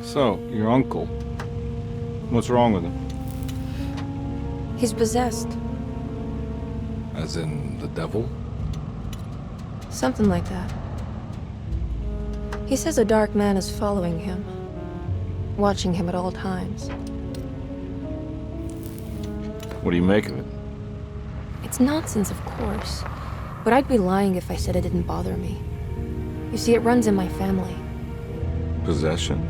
So, your uncle. What's wrong with him? He's possessed. As in the devil? Something like that. He says a dark man is following him, watching him at all times. What do you make of it? It's nonsense, of course, but I'd be lying if I said it didn't bother me. You see, it runs in my family. Possession?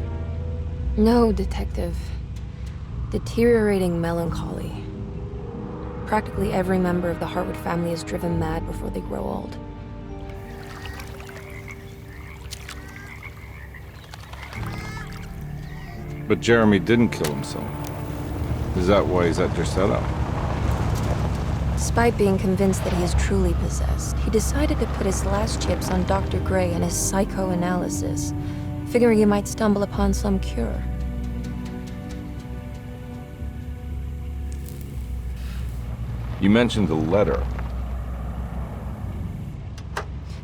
No, Detective. Deteriorating melancholy. Practically every member of the Hartwood family is driven mad before they grow old. But Jeremy didn't kill himself. Is that why he's at your setup? Despite being convinced that he is truly possessed, he decided to put his last chips on Dr. Gray and his psychoanalysis, figuring he might stumble upon some cure. You mentioned the letter.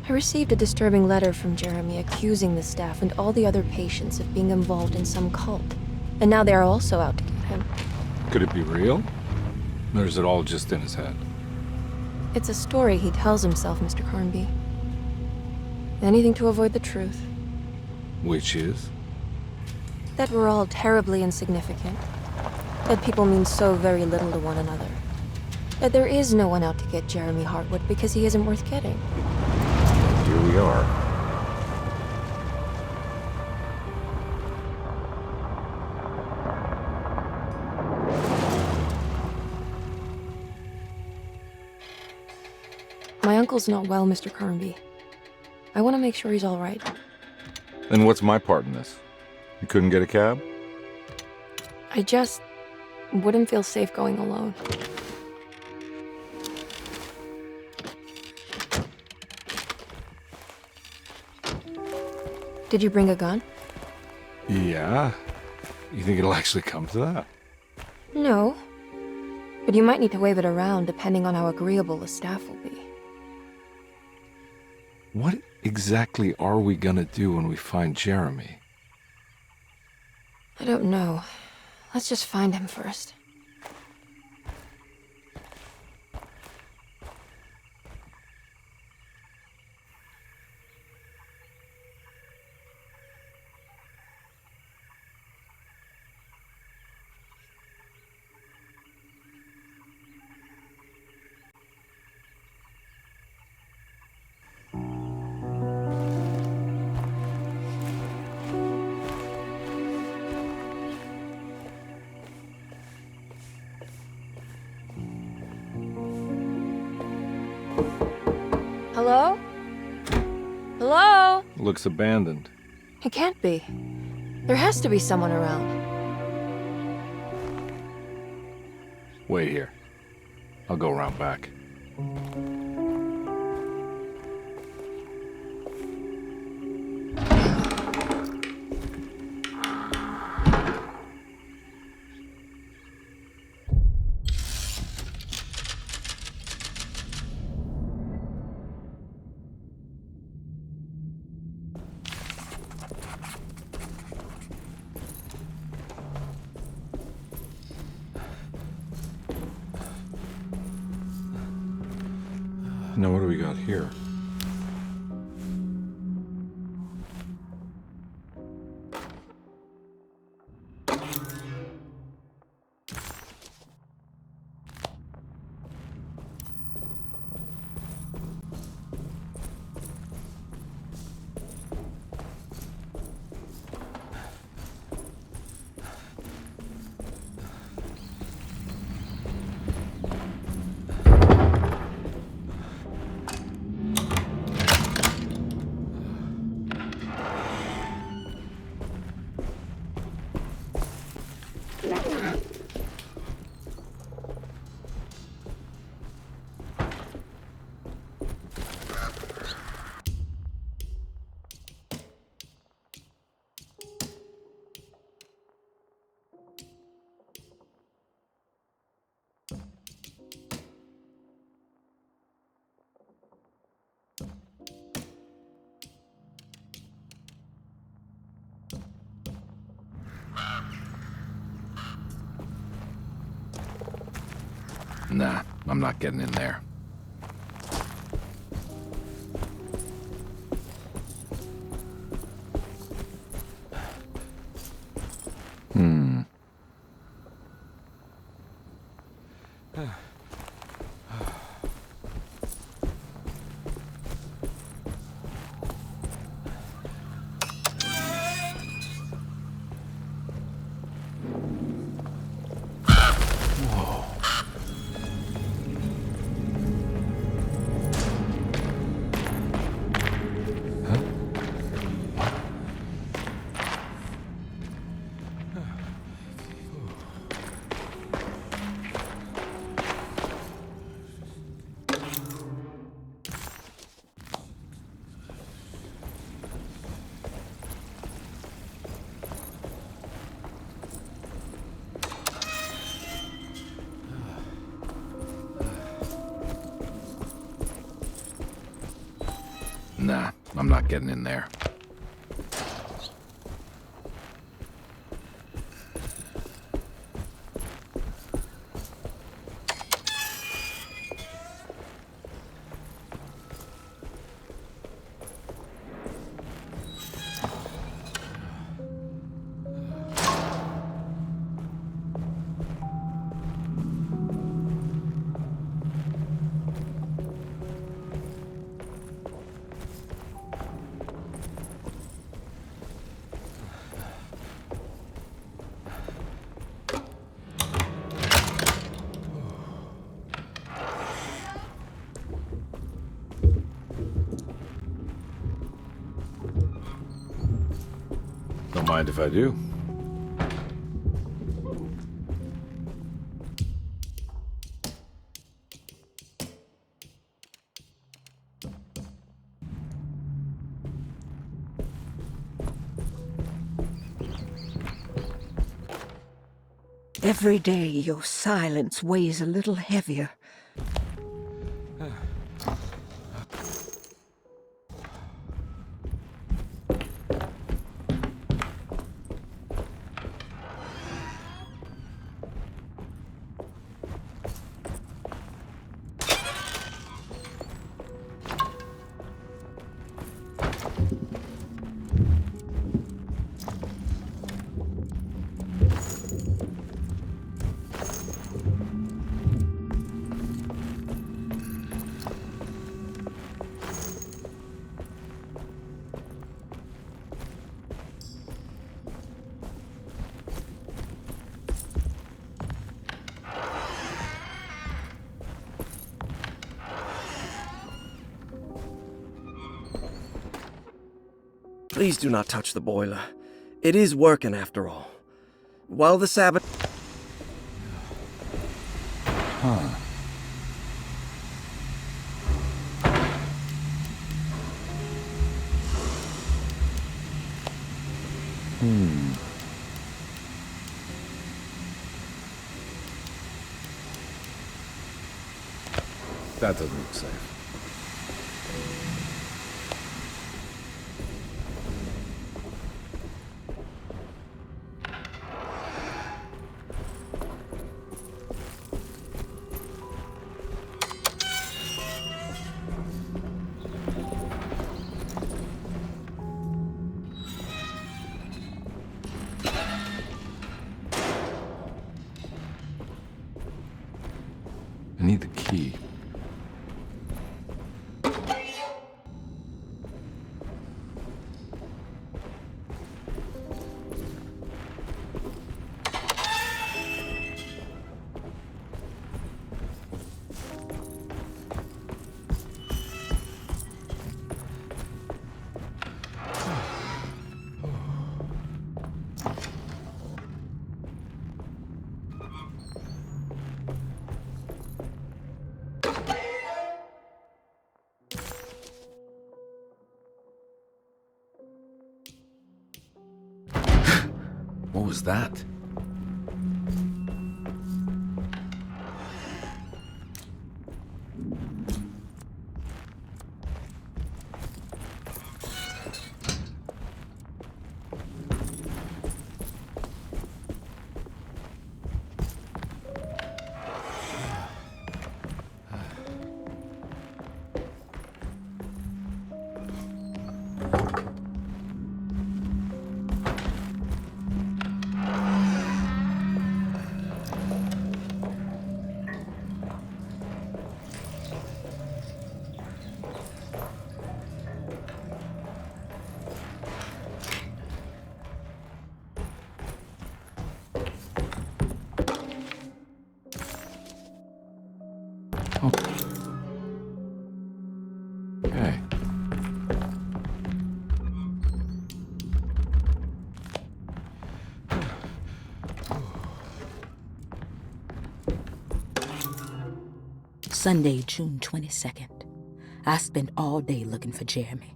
I received a disturbing letter from Jeremy accusing the staff and all the other patients of being involved in some cult. And now they are also out to get him. Could it be real? Or is it all just in his head? It's a story he tells himself, Mr. Carnby. Anything to avoid the truth. Which is? That we're all terribly insignificant. That people mean so very little to one another. That there is no one out to get Jeremy Hartwood because he isn't worth getting. Here we are. My uncle's not well, Mr. Carnby. I want to make sure he's all right. Then what's my part in this? You couldn't get a cab? I just wouldn't feel safe going alone. Did you bring a gun? Yeah. You think it'll actually come to that? No. But you might need to wave it around depending on how agreeable the staff will be. What exactly are we gonna do when we find Jeremy? I don't know. Let's just find him first. Hello? Hello? Looks abandoned. It can't be. There has to be someone around. Wait here. I'll go around back. Now what do we got here? Nah, I'm not getting in there. Nah, I'm not getting in there. Don't mind if I do. Every day your silence weighs a little heavier. Please do not touch the boiler. It is working after all. While the Sabbath... That doesn't look safe. I need the key. What was that? Sunday, June 22nd. I spent all day looking for Jeremy.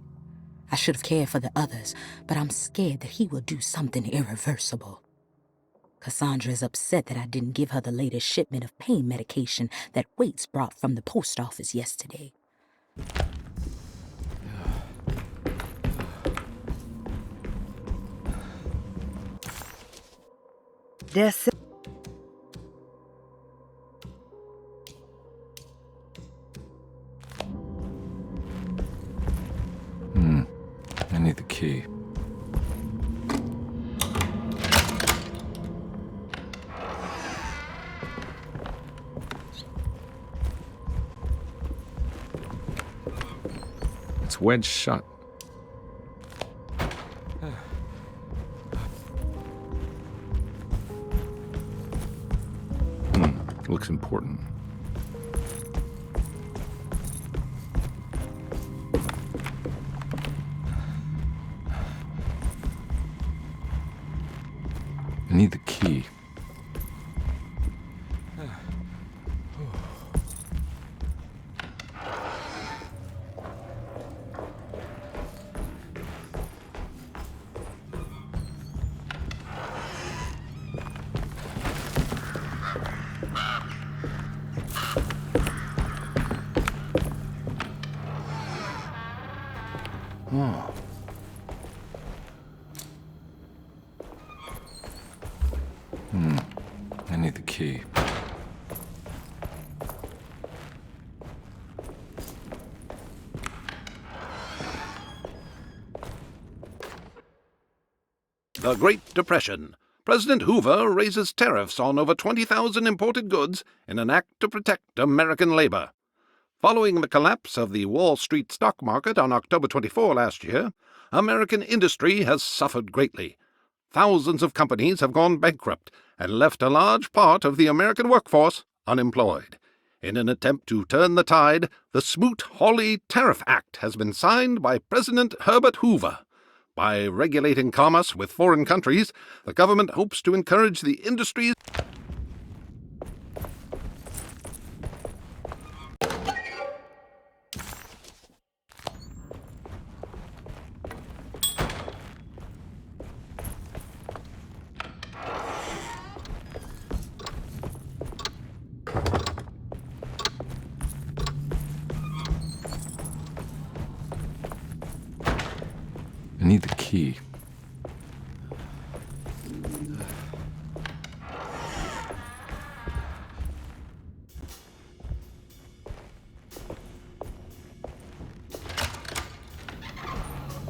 I should have cared for the others, but I'm scared that he will do something irreversible. Cassandra is upset that I didn't give her the latest shipment of pain medication that Waits brought from the post office yesterday. That's it. I need the key. It's wedged shut. Looks important. I need the key. Oh. I need the key. The Great Depression. President Hoover raises tariffs on over 20,000 imported goods in an act to protect American labor. Following the collapse of the Wall Street stock market on October 24 last year, American industry has suffered greatly. Thousands of companies have gone bankrupt and left a large part of the American workforce unemployed. In an attempt to turn the tide, the Smoot-Hawley Tariff Act has been signed by President Herbert Hoover. By regulating commerce with foreign countries, the government hopes to encourage the industries. I need the key.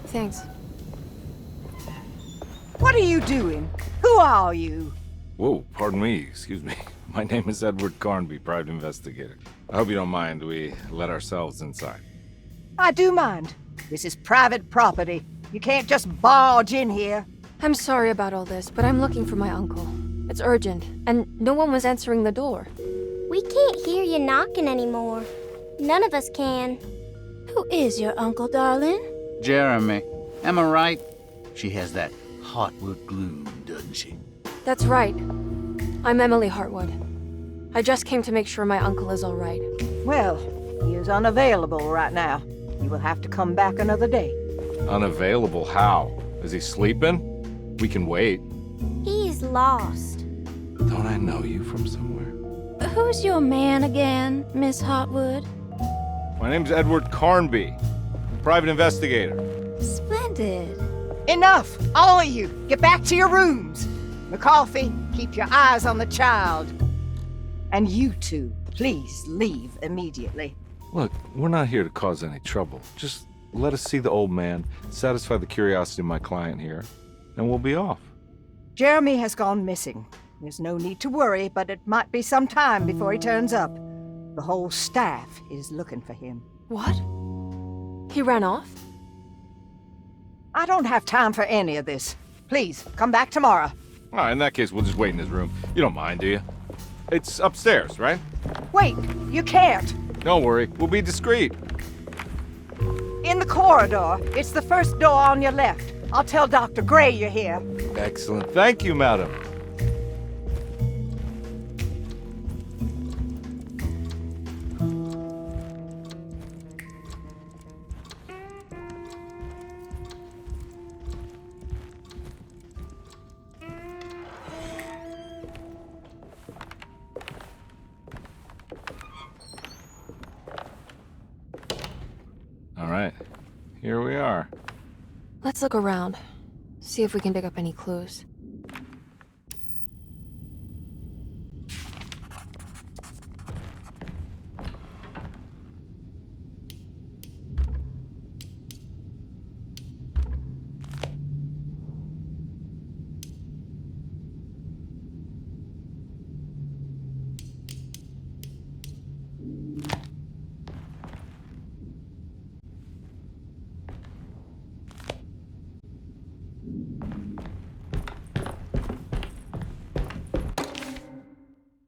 Thanks. What are you doing? Who are you? Whoa, pardon me, excuse me. My name is Edward Carnby, private investigator. I hope you don't mind we let ourselves inside. I do mind. This is private property. You can't just barge in here. I'm sorry about all this, but I'm looking for my uncle. It's urgent, and no one was answering the door. We can't hear you knocking anymore. None of us can. Who is your uncle, darling? Jeremy. Am I right? She has that Heartwood gloom, doesn't she? That's right. I'm Emily Hartwood. I just came to make sure my uncle is all right. Well, he is unavailable right now. You will have to come back another day. Unavailable how? Is he sleeping? We can wait. He's lost. Don't I know you from somewhere? Who's your man again, Miss Hartwood? My name's Edward Carnby, private investigator. Splendid. Enough! All of you, get back to your rooms. McCarthy, keep your eyes on the child. And you two, please leave immediately. Look, we're not here to cause any trouble. Just let us see the old man, satisfy the curiosity of my client here, and we'll be off. Jeremy has gone missing. There's no need to worry, but it might be some time before he turns up. The whole staff is looking for him. What? He ran off? I don't have time for any of this. Please, come back tomorrow. All right, in that case, we'll just wait in his room. You don't mind, do you? It's upstairs, right? Wait, you can't. Don't worry, we'll be discreet. In the corridor. It's the first door on your left. I'll tell Dr. Gray you're here. Excellent. Thank you, madam. here we are. Let's look around. See if we can dig up any clues.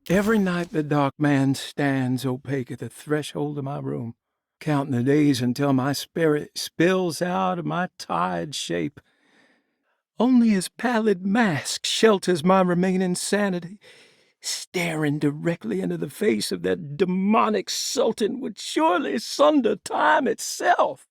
Every night the dark man stands opaque at the threshold of my room, counting the days until my spirit spills out of my tired shape. Only his pallid mask shelters my remaining sanity. Staring directly into the face of that demonic sultan would surely sunder time itself.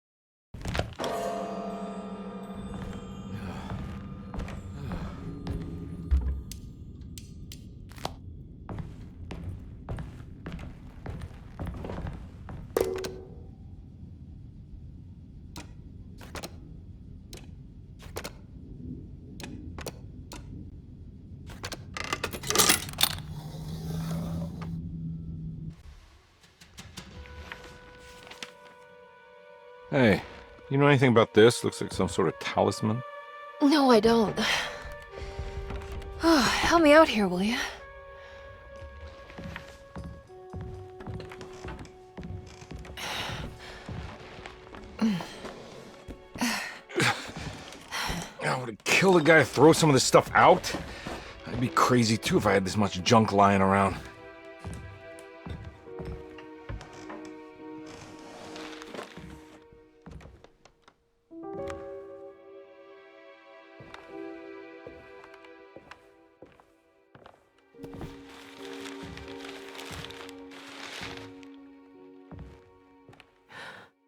Hey, you know anything about this? Looks like some sort of talisman. No, I don't. Oh, help me out here, will you? I would have killed a guy to throw some of this stuff out. I'd be crazy too if I had this much junk lying around.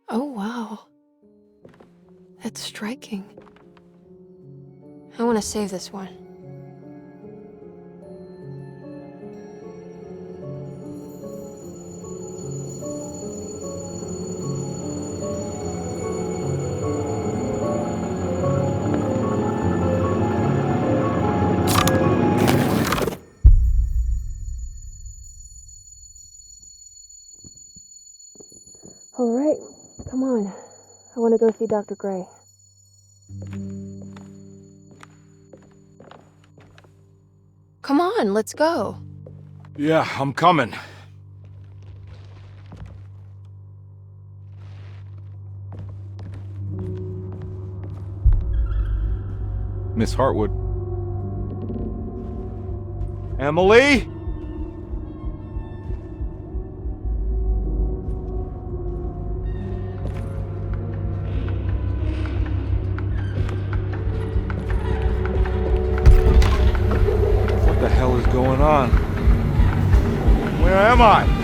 Oh, wow. That's striking. I want to save this one. All right, come on. I want to go see Dr. Gray. Come on, let's go. Yeah, I'm coming. Miss Hartwood. Emily? What the hell is going on? Where am I?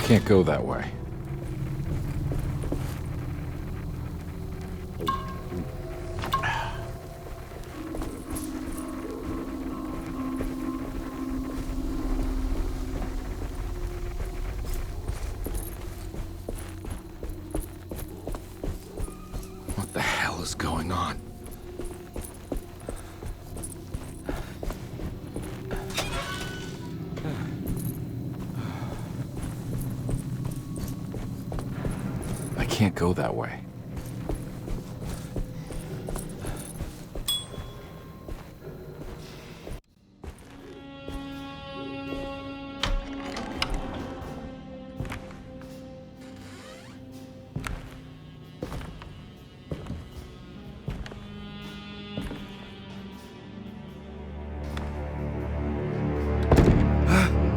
Can't go that way. the hell is going on? I can't go that way.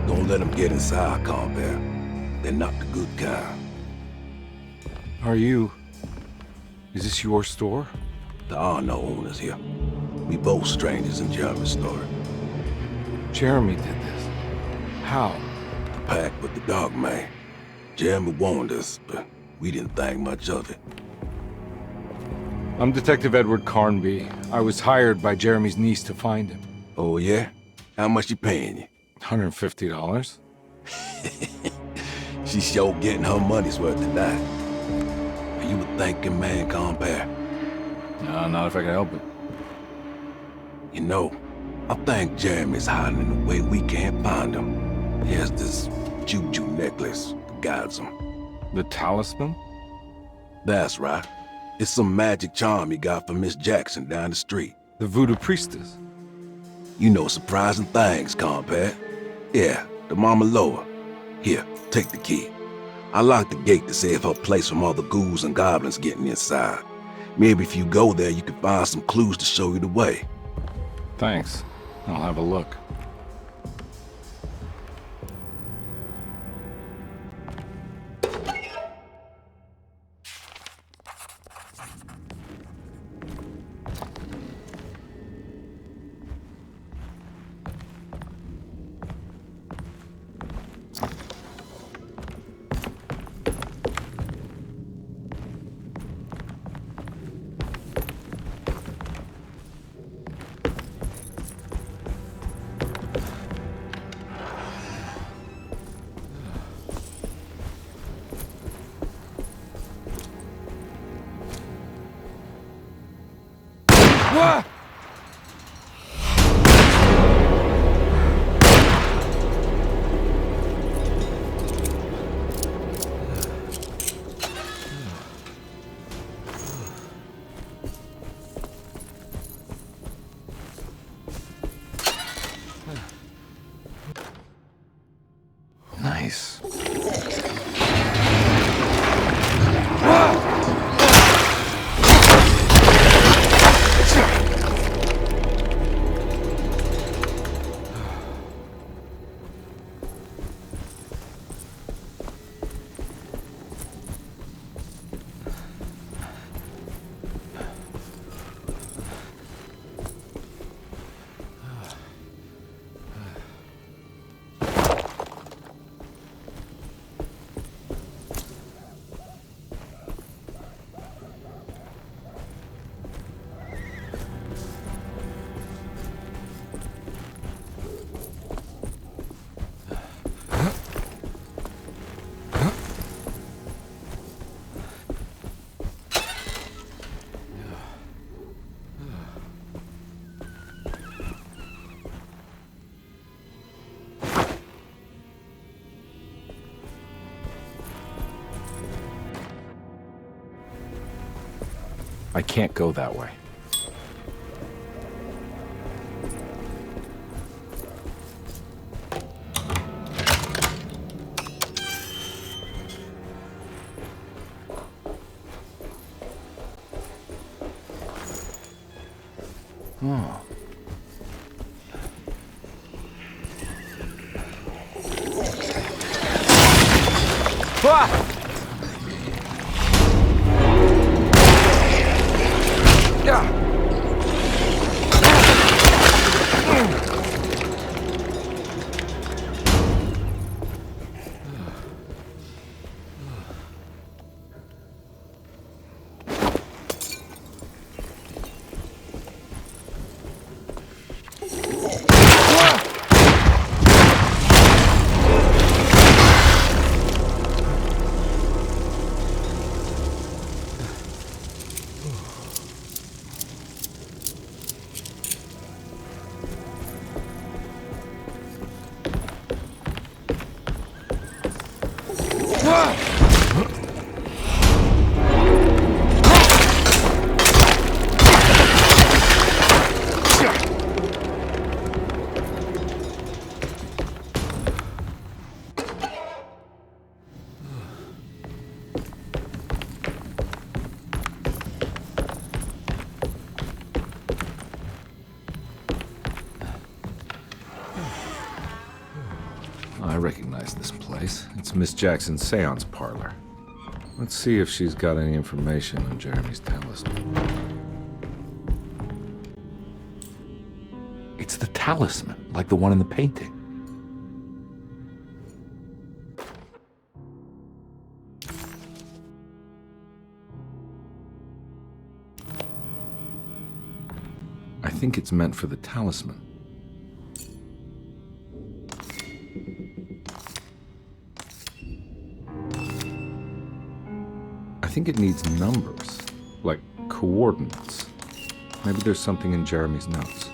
Don't let them get inside, compare. They're not the good kind. Is this your store? There are no owners here. We both strangers in Jeremy's story. Jeremy did this. How? The pact with the dog man. Jeremy warned us, but we didn't think much of it. I'm Detective Edward Carnby. I was hired by Jeremy's niece to find him. Oh, yeah? How much you paying you? $150. She's sure getting her money's worth tonight. Are you a thinking man, compare? No, not if I can help it. You know, I think Jeremy's hiding in a way we can't find him. He has this juju necklace that guides him. The talisman? That's right. It's some magic charm he got from Miss Jackson down the street. The voodoo priestess? You know surprising things, compare. Yeah, the Mama Loa. Here, take the key. I locked the gate to save her place from all the ghouls and goblins getting inside. Maybe if you go there, you can find some clues to show you the way. Thanks. I'll have a look. What? Nice. I can't go that way. Oh. Ah! I recognize this place. It's Miss Jackson's seance parlor. Let's see if she's got any information on Jeremy's talisman. It's the talisman, like the one in the painting. I think it's meant for the talisman. I think it needs numbers, like coordinates. Maybe there's something in Jeremy's notes.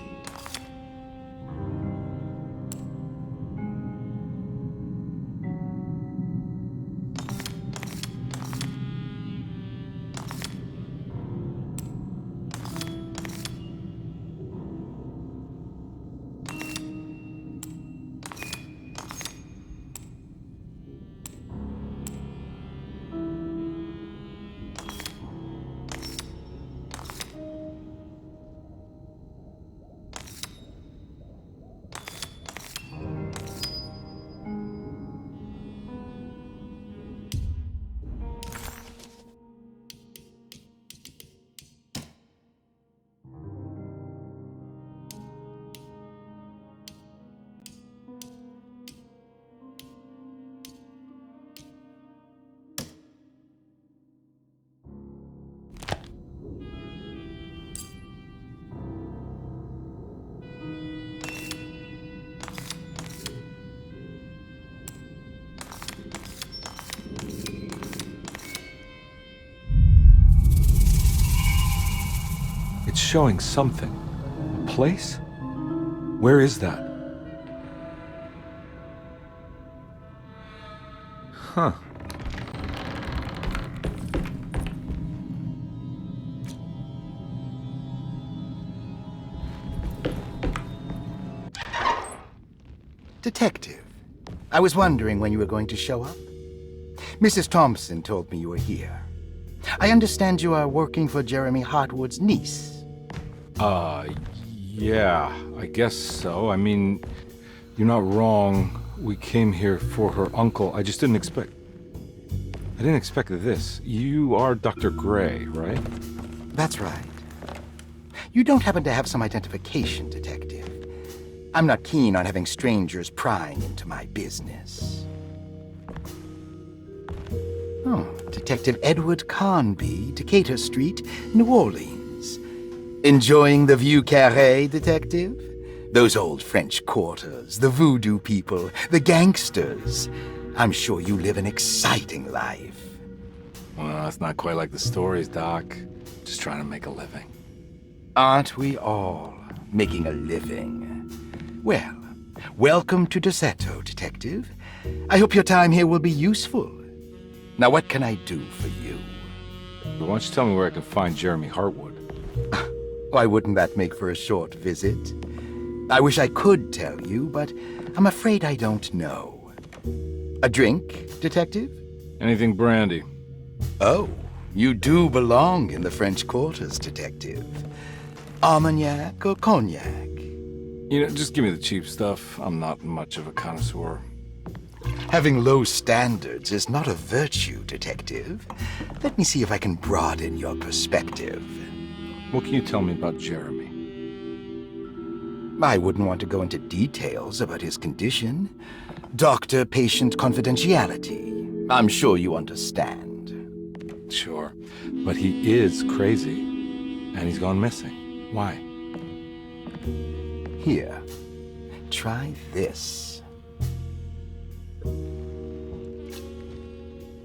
It's showing something. A place? Where is that? Huh. Detective, I was wondering when you were going to show up. Mrs. Thompson told me you were here. I understand you are working for Jeremy Hartwood's niece. Yeah, I guess so. I mean, you're not wrong. We came here for her uncle. I just didn't expect this. You are Dr. Gray, right? That's right. You don't happen to have some identification, Detective. I'm not keen on having strangers prying into my business. Oh, Detective Edward Carnby, Decatur Street, New Orleans. Enjoying the Vieux Carré, Detective? Those old French quarters, the voodoo people, the gangsters. I'm sure you live an exciting life. Well, it's not quite like the stories, Doc. Just trying to make a living. Aren't we all making a living? Well, welcome to Deseto, Detective. I hope your time here will be useful. Now, what can I do for you? Why don't you tell me where I can find Jeremy Hartwood? Why wouldn't that make for a short visit? I wish I could tell you, but I'm afraid I don't know. A drink, Detective? Anything brandy. Oh, you do belong in the French quarters, Detective. Armagnac or cognac? You know, just give me the cheap stuff. I'm not much of a connoisseur. Having low standards is not a virtue, Detective. Let me see if I can broaden your perspective. What can you tell me about Jeremy? I wouldn't want to go into details about his condition. Doctor-patient confidentiality. I'm sure you understand. Sure, but he is crazy, and he's gone missing. Why? Here, try this.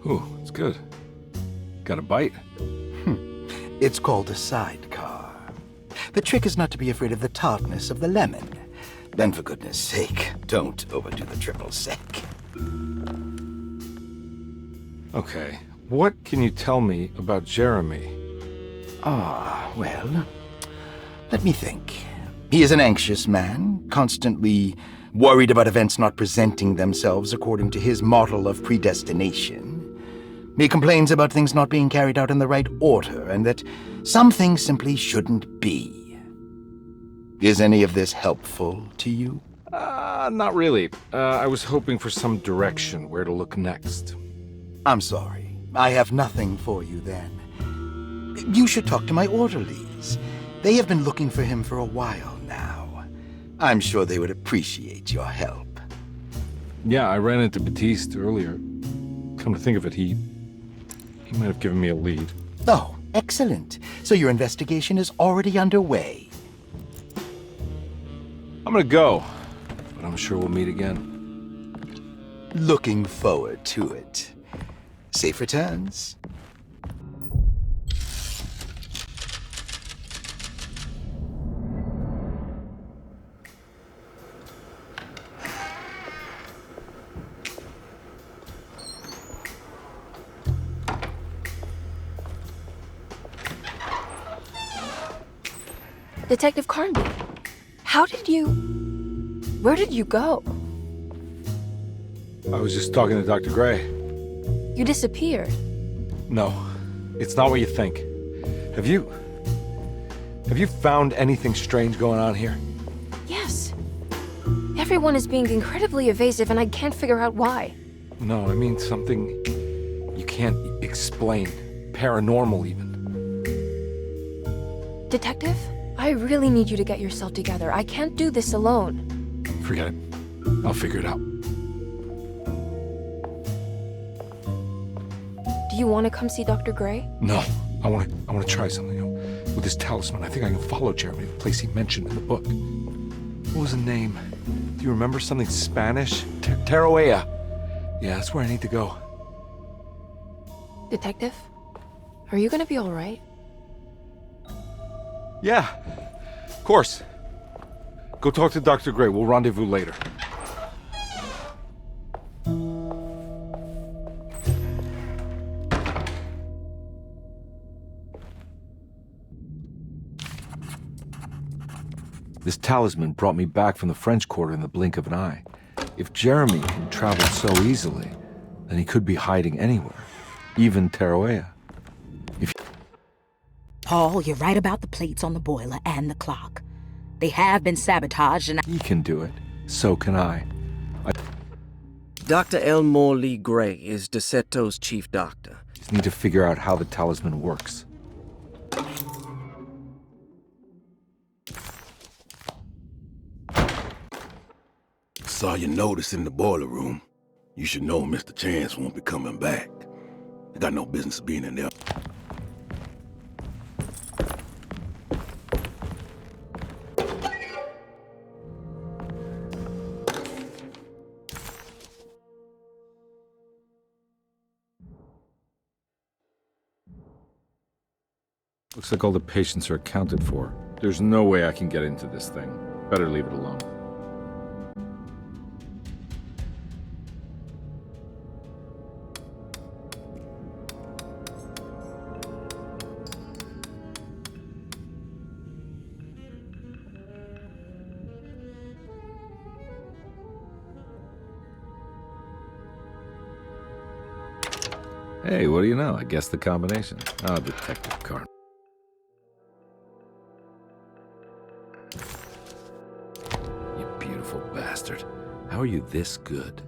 Ooh, it's good. Got a bite? It's called a sidecar. The trick is not to be afraid of the tartness of the lemon. Then, for goodness sake, don't overdo the triple sec. Okay, what can you tell me about Jeremy? Well, let me think. He is an anxious man, constantly worried about events not presenting themselves according to his model of predestination. He complains about things not being carried out in the right order, and that some things simply shouldn't be. Is any of this helpful to you? Not really. I was hoping for some direction where to look next. I'm sorry. I have nothing for you then. You should talk to my orderlies. They have been looking for him for a while now. I'm sure they would appreciate your help. Yeah, I ran into Batiste earlier. Come to think of it, he might have given me a lead. Oh, excellent. So your investigation is already underway. I'm gonna go, but I'm sure we'll meet again. Looking forward to it. Safe returns. Detective Carnby, where did you go? I was just talking to Dr. Gray. You disappeared. No, it's not what you think. Have you found anything strange going on here? Yes. Everyone is being incredibly evasive and I can't figure out why. No, I mean something you can't explain. Paranormal, even. Detective, I really need you to get yourself together. I can't do this alone. Forget it. I'll figure it out. Do you want to come see Dr. Gray? No, I want to try something. With this talisman, I think I can follow Jeremy to the place he mentioned in the book. What was the name? Do you remember something Spanish? Tarawea. Yeah, that's where I need to go. Detective, are you gonna be all right? Yeah, of course. Go talk to Dr. Gray. We'll rendezvous later. This talisman brought me back from the French Quarter in the blink of an eye. If Jeremy can travel so easily, then he could be hiding anywhere, even Tarawea. Paul, you're right about the plates on the boiler and the clock. They have been sabotaged and He can do it. So can I. Dr. Elmore Lee Gray is DeSeto's chief doctor. Just need to figure out how the talisman works. Saw your notice in the boiler room. You should know Mr. Chance won't be coming back. I got no business being in there. Looks like all the patients are accounted for. There's no way I can get into this thing. Better leave it alone. Hey, what do you know? I guessed the combination. Ah, Detective Carn. You beautiful bastard. How are you this good?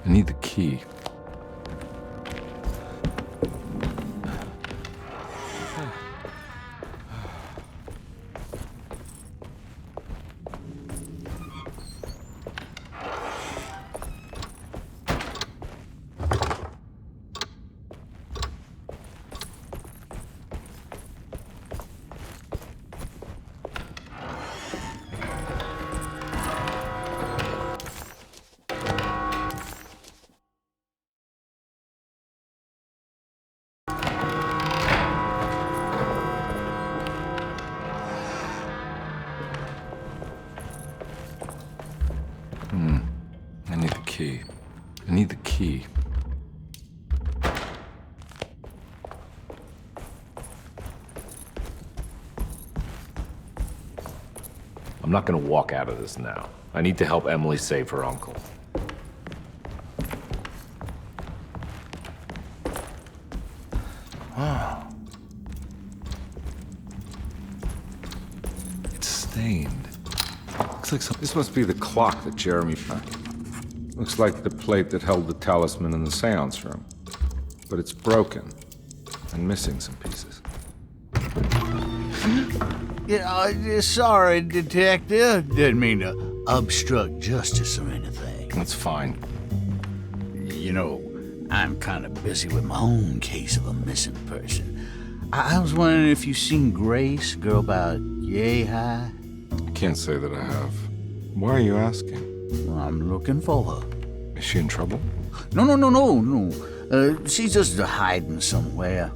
I need the key. I need the key. I need the key. I'm not gonna walk out of this now. I need to help Emily save her uncle. Looks like This must be the clock that Jeremy found. Looks like the plate that held the talisman in the seance room. But it's broken and missing some pieces. Sorry, Detective. Didn't mean to obstruct justice or anything. That's fine. You know, I'm kind of busy with my own case of a missing person. I was wondering if you've seen Grace, girl about yay high? I can't say that I have. Why are you asking? Well, I'm looking for her. Is she in trouble? No. She's just hiding somewhere.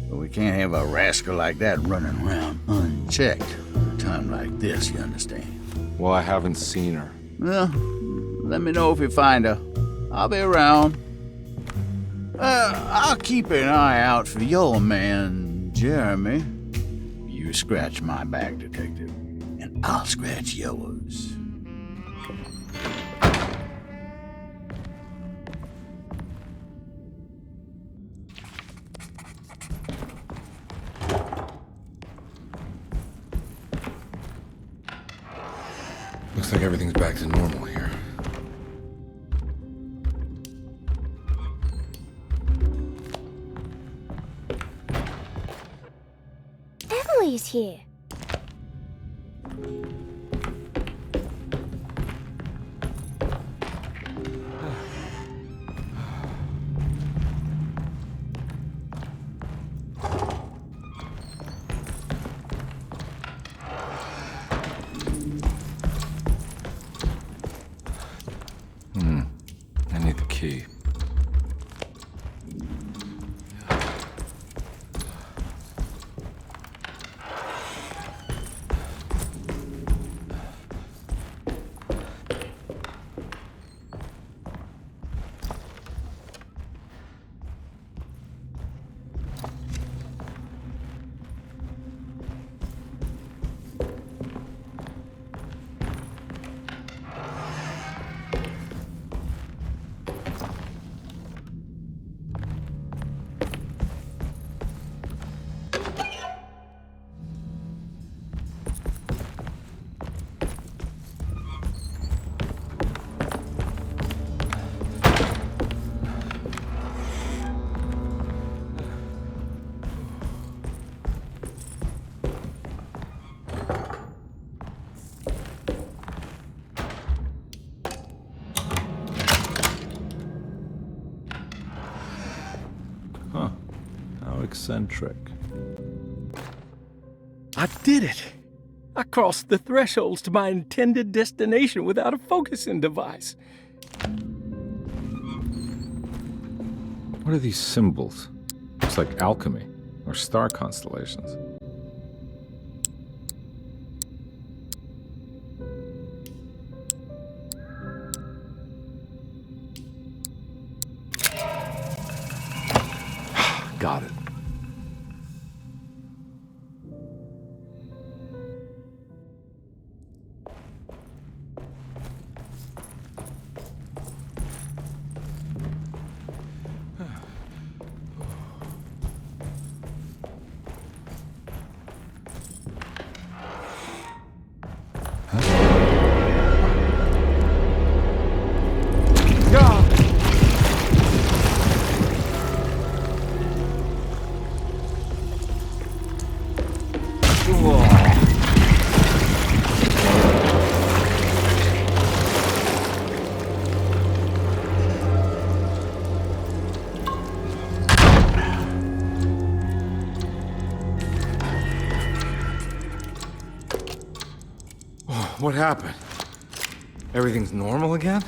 But we can't have a rascal like that running around unchecked at a time like this, you understand? Well, I haven't seen her. Well, let me know if you find her. I'll be around. I'll keep an eye out for your man, Jeremy. You scratch my back, Detective, and I'll scratch yours. Looks like everything's back to normal here. Emily's here. I need the key. Eccentric. I did it! I crossed the thresholds to my intended destination without a focusing device. What are these symbols? Looks like alchemy or star constellations. Got it. What happened? Everything's normal again?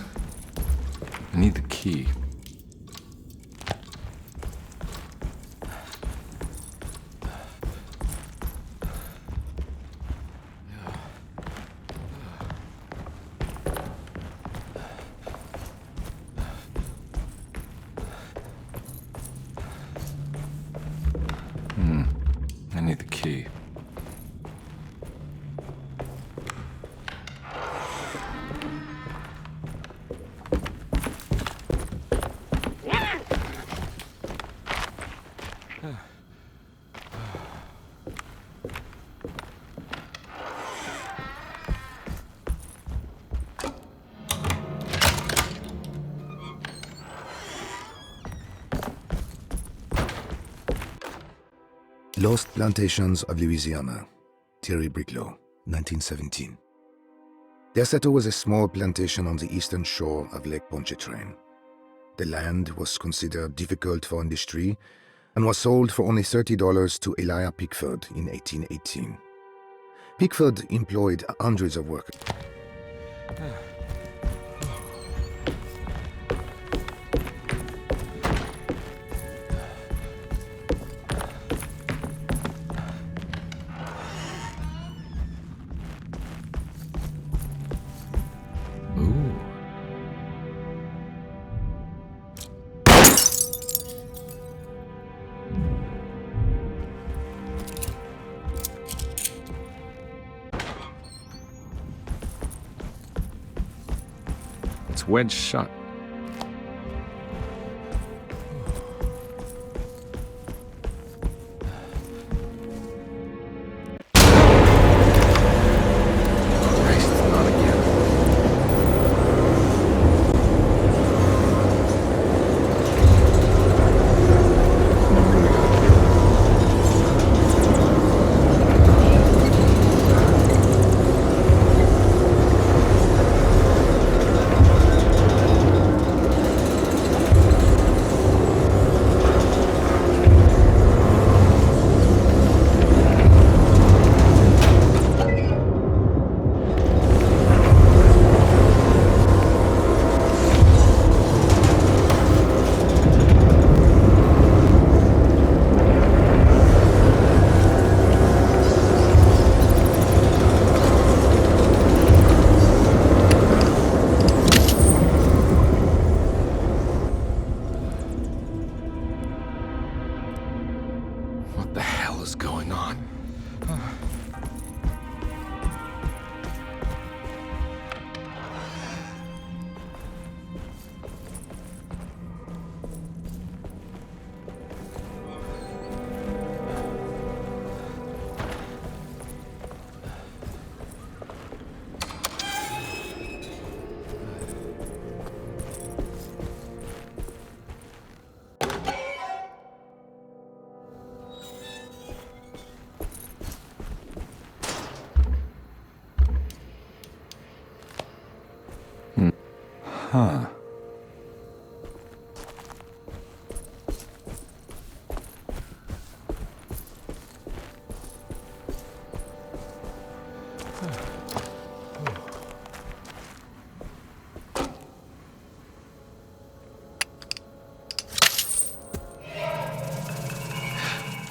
I need the key. I need the key. Lost Plantations of Louisiana, Thierry Briclot, 1917. Derceto was a small plantation on the eastern shore of Lake Pontchartrain. The land was considered difficult for industry and was sold for only $30 to Elijah Pickford in 1818. Pickford employed hundreds of workers. It's wedged shut. What the hell is going on? Huh.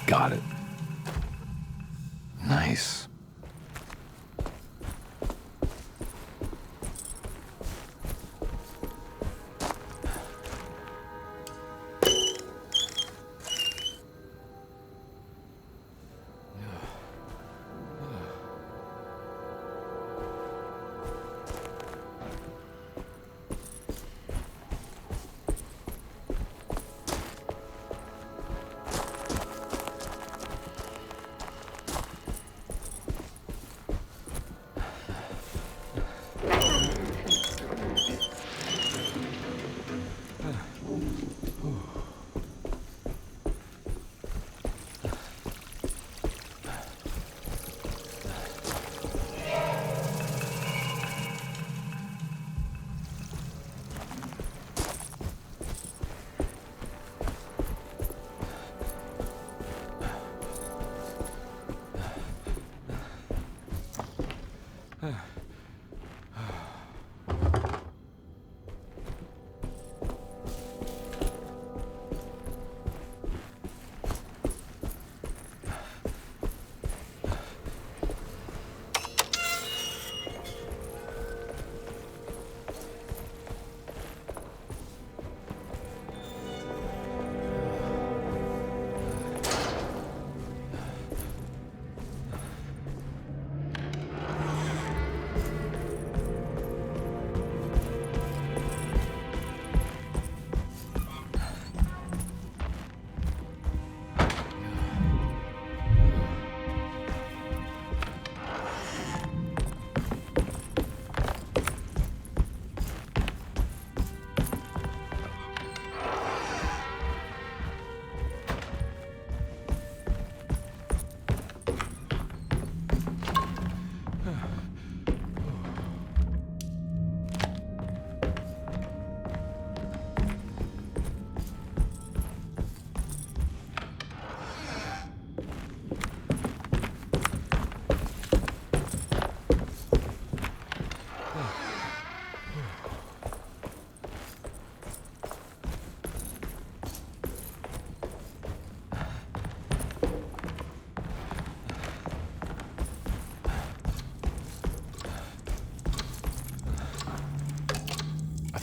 Got it. Nice.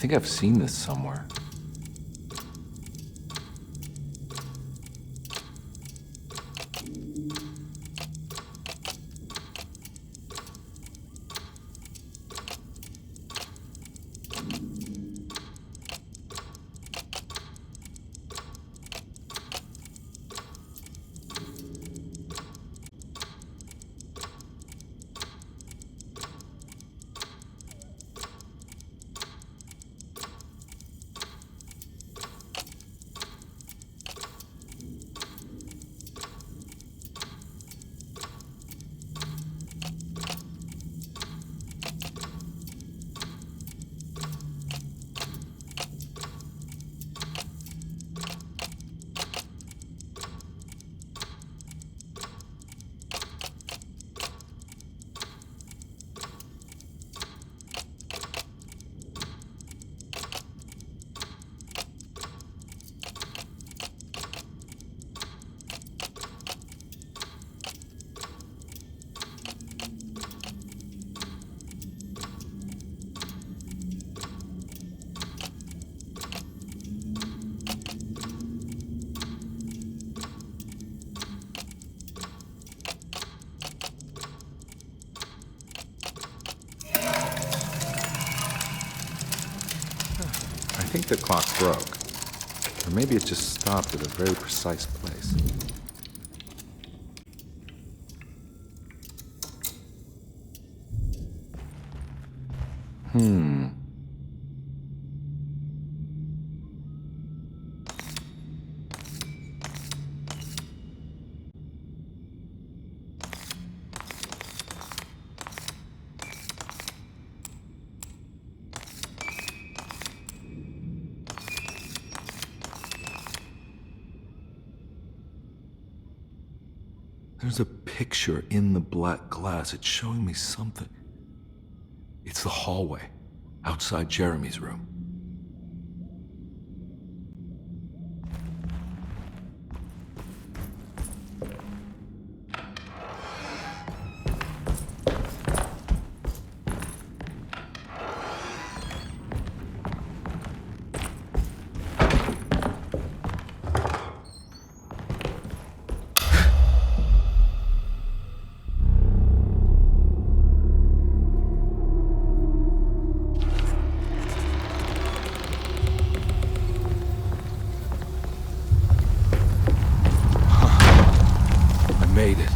think I've seen this somewhere. I think the clock broke. Or maybe it just stopped at a very precise place. There's a picture in the black glass. It's showing me something. It's the hallway outside Jeremy's room. Made it.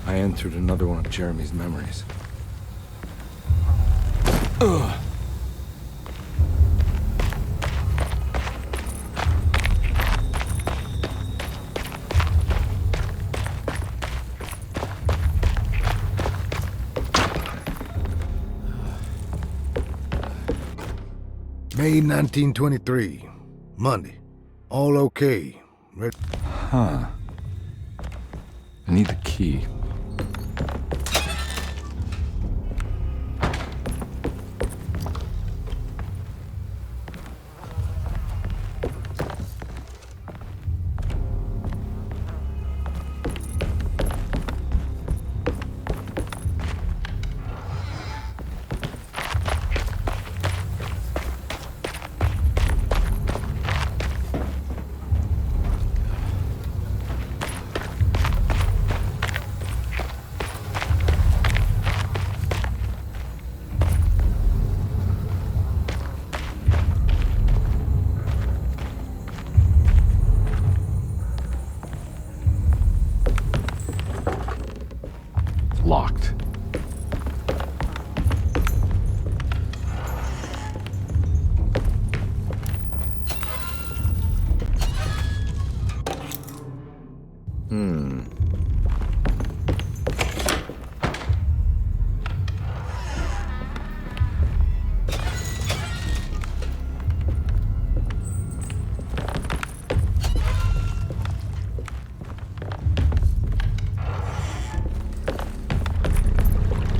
I entered another one of Jeremy's memories. Ugh. May 1923. Monday. All okay. Huh. I need the key. Locked.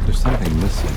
There's something missing.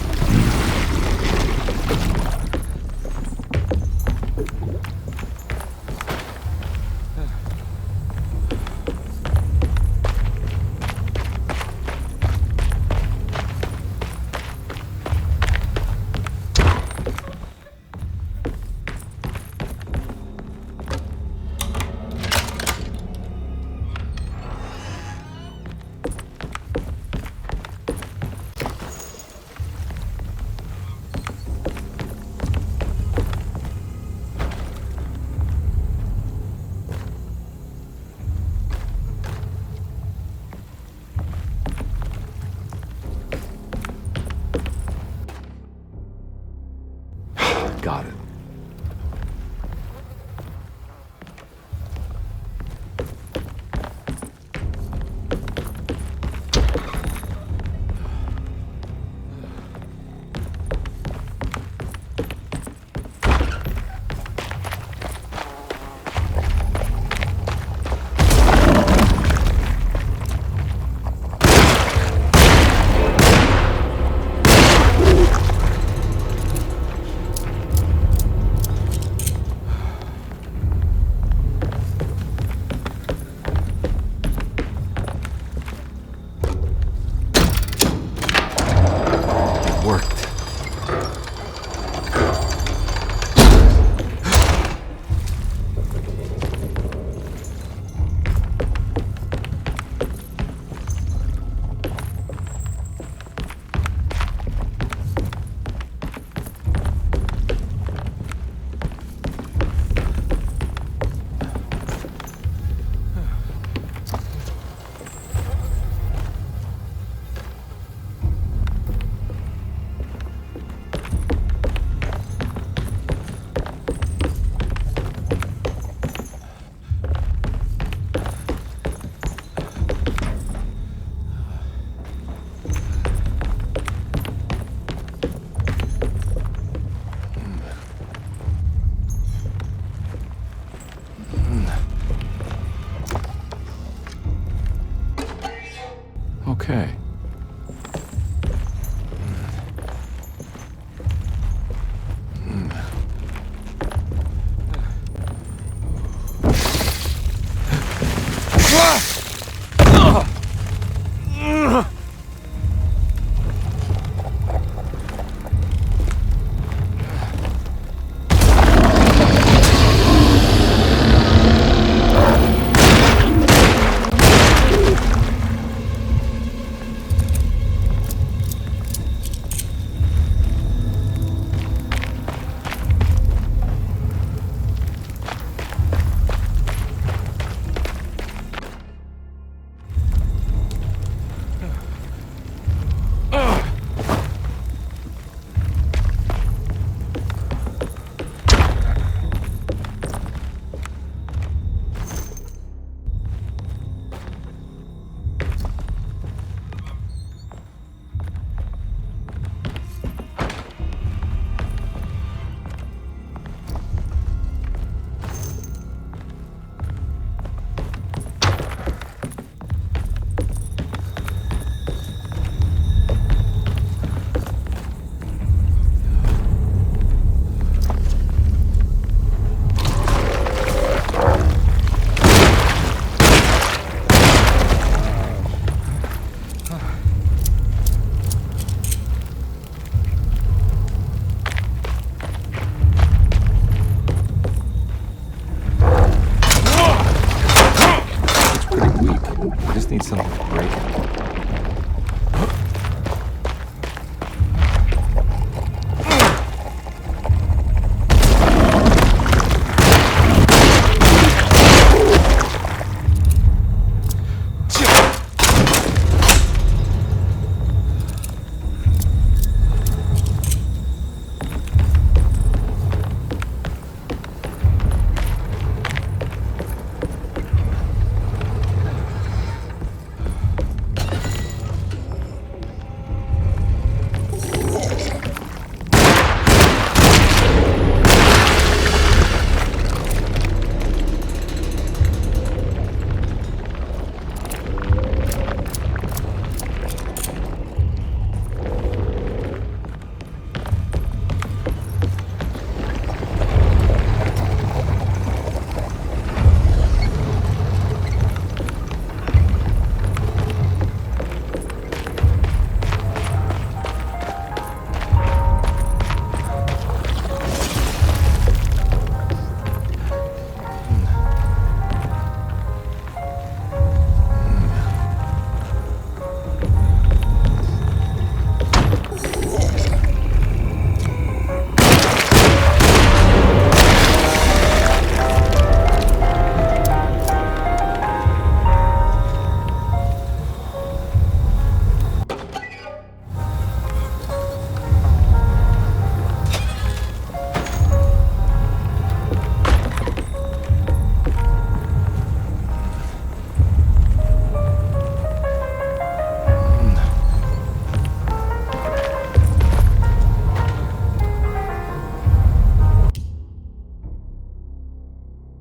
Got it.